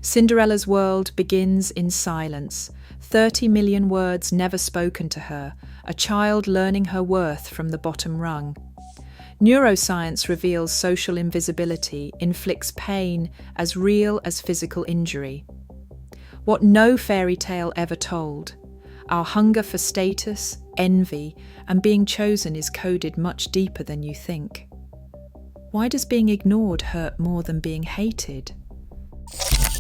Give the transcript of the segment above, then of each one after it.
Cinderella's world begins in silence. 30 million words never spoken to her, a child learning her worth from the bottom rung. Neuroscience reveals social invisibility inflicts pain as real as physical injury. What no fairy tale ever told. Our hunger for status, envy, and being chosen is coded much deeper than you think. Why does being ignored hurt more than being hated?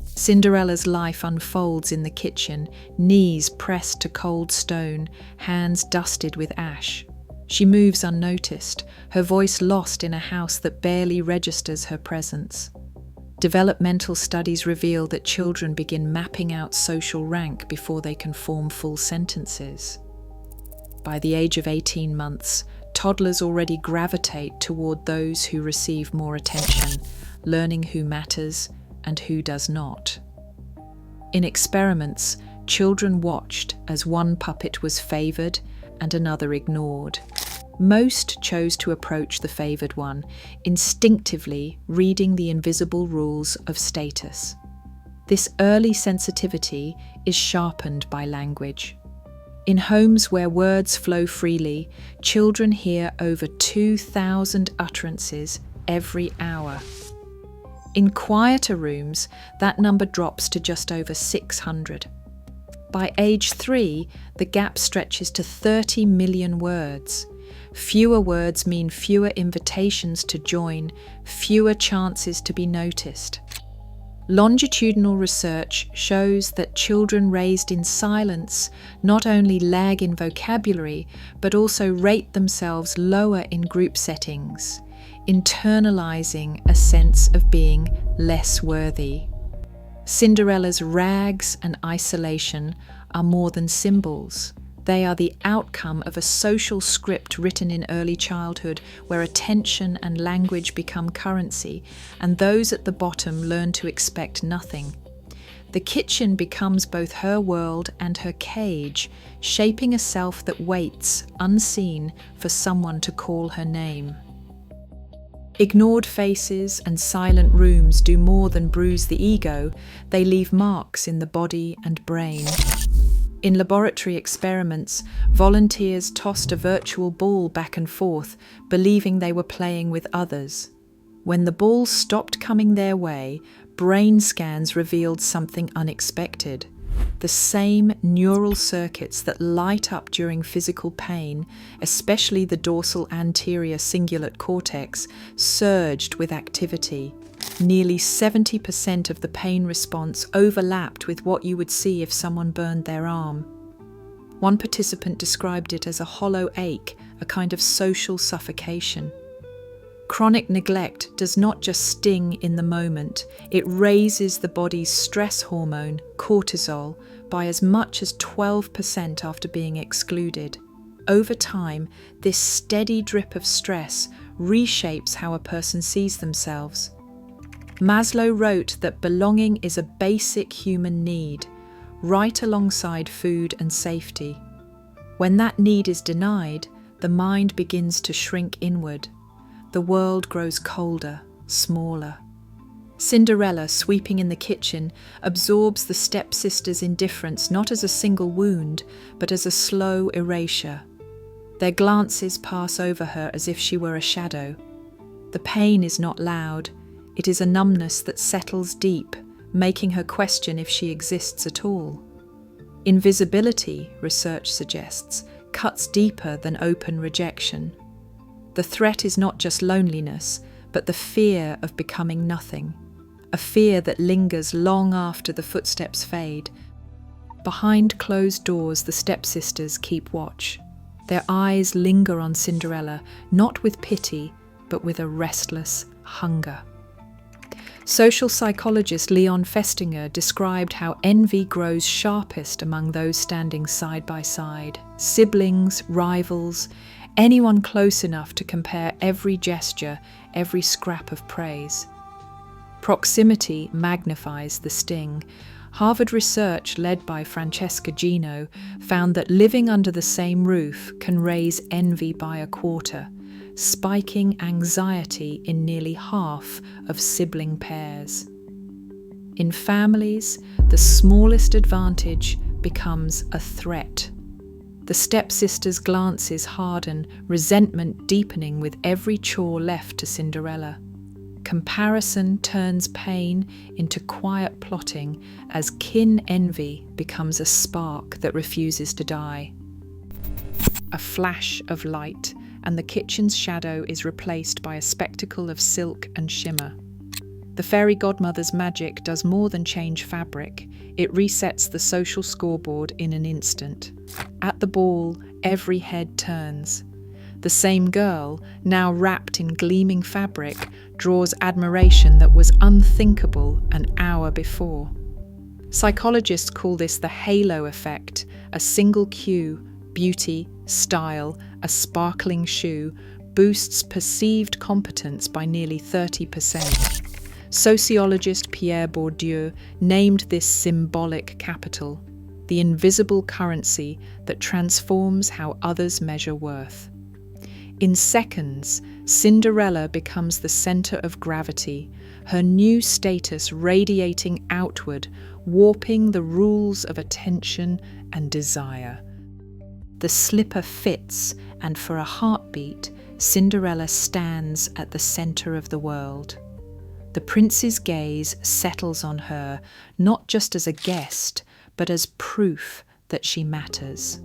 Cinderella's life unfolds in the kitchen, knees pressed to cold stone, hands dusted with ash. She moves unnoticed, her voice lost in a house that barely registers her presence. Developmental studies reveal that children begin mapping out social rank before they can form full sentences. By the age of 18 months, toddlers already gravitate toward those who receive more attention, learning who matters and who does not. In experiments, children watched as one puppet was favored and another ignored. Most chose to approach the favored one, instinctively reading the invisible rules of status. This early sensitivity is sharpened by language. In homes where words flow freely, children hear over 2,000 utterances every hour. In quieter rooms, that number drops to just over 600. By age 3, the gap stretches to 30 million words. Fewer words mean fewer invitations to join, fewer chances to be noticed. Longitudinal research shows that children raised in silence not only lag in vocabulary, but also rate themselves lower in group settings, internalizing a sense of being less worthy. Cinderella's rags and isolation are more than symbols. They are the outcome of a social script written in early childhood where attention and language become currency, and those at the bottom learn to expect nothing. The kitchen becomes both her world and her cage, shaping a self that waits, unseen, for someone to call her name. Ignored faces and silent rooms do more than bruise the ego, they leave marks in the body and brain. In laboratory experiments, volunteers tossed a virtual ball back and forth, believing they were playing with others. When the ball stopped coming their way, brain scans revealed something unexpected. The same neural circuits that light up during physical pain, especially the dorsal anterior cingulate cortex, surged with activity. Nearly 70% of the pain response overlapped with what you would see if someone burned their arm. One participant described it as a hollow ache, a kind of social suffocation. Chronic neglect does not just sting in the moment, it raises the body's stress hormone, cortisol, by as much as 12% after being excluded. Over time, this steady drip of stress reshapes how a person sees themselves. Maslow wrote that belonging is a basic human need, right alongside food and safety. When that need is denied, the mind begins to shrink inward. The world grows colder, smaller. Cinderella, sweeping in the kitchen, absorbs the stepsisters' indifference not as a single wound, but as a slow erasure. Their glances pass over her as if she were a shadow. The pain is not loud. It is a numbness that settles deep, making her question if she exists at all. Invisibility, research suggests, cuts deeper than open rejection. The threat is not just loneliness, but the fear of becoming nothing, a fear that lingers long after the footsteps fade. Behind closed doors, the stepsisters keep watch. Their eyes linger on Cinderella, not with pity, but with a restless hunger. Social psychologist Leon Festinger described how envy grows sharpest among those standing side by side, siblings, rivals, anyone close enough to compare every gesture, every scrap of praise. Proximity magnifies the sting. Harvard research led by Francesca Gino found that living under the same roof can raise envy by a quarter, spiking anxiety in nearly half of sibling pairs. In families, the smallest advantage becomes a threat. The stepsister's glances harden, resentment deepening with every chore left to Cinderella. Comparison turns pain into quiet plotting as kin envy becomes a spark that refuses to die. A flash of light, and the kitchen's shadow is replaced by a spectacle of silk and shimmer. The fairy godmother's magic does more than change fabric. It resets the social scoreboard in an instant. At the ball, every head turns. The same girl, now wrapped in gleaming fabric, draws admiration that was unthinkable an hour before. Psychologists call this the halo effect, a single cue, beauty, style, a sparkling shoe, boosts perceived competence by nearly 30%. Sociologist Pierre Bourdieu named this symbolic capital, the invisible currency that transforms how others measure worth. In seconds, Cinderella becomes the center of gravity, her new status radiating outward, warping the rules of attention and desire. The slipper fits, and for a heartbeat, Cinderella stands at the center of the world. The prince's gaze settles on her, not just as a guest, but as proof that she matters.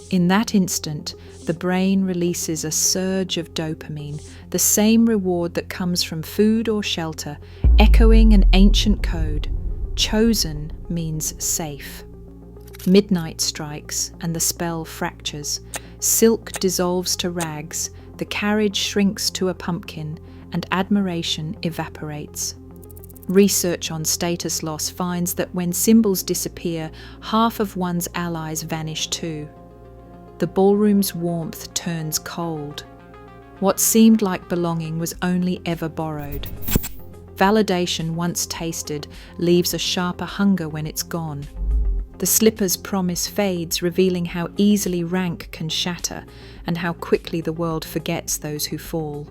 In that instant, the brain releases a surge of dopamine, the same reward that comes from food or shelter, echoing an ancient code. Chosen means safe. Midnight strikes and the spell fractures. Silk dissolves to rags, the carriage shrinks to a pumpkin, and admiration evaporates. Research on status loss finds that when symbols disappear, half of one's allies vanish too. The ballroom's warmth turns cold. What seemed like belonging was only ever borrowed. Validation once tasted leaves a sharper hunger when it's gone. The slipper's promise fades, revealing how easily rank can shatter and how quickly the world forgets those who fall.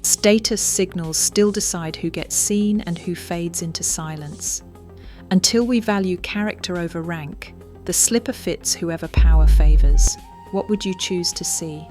Status signals still decide who gets seen and who fades into silence. Until we value character over rank, the slipper fits whoever power favours. What would you choose to see?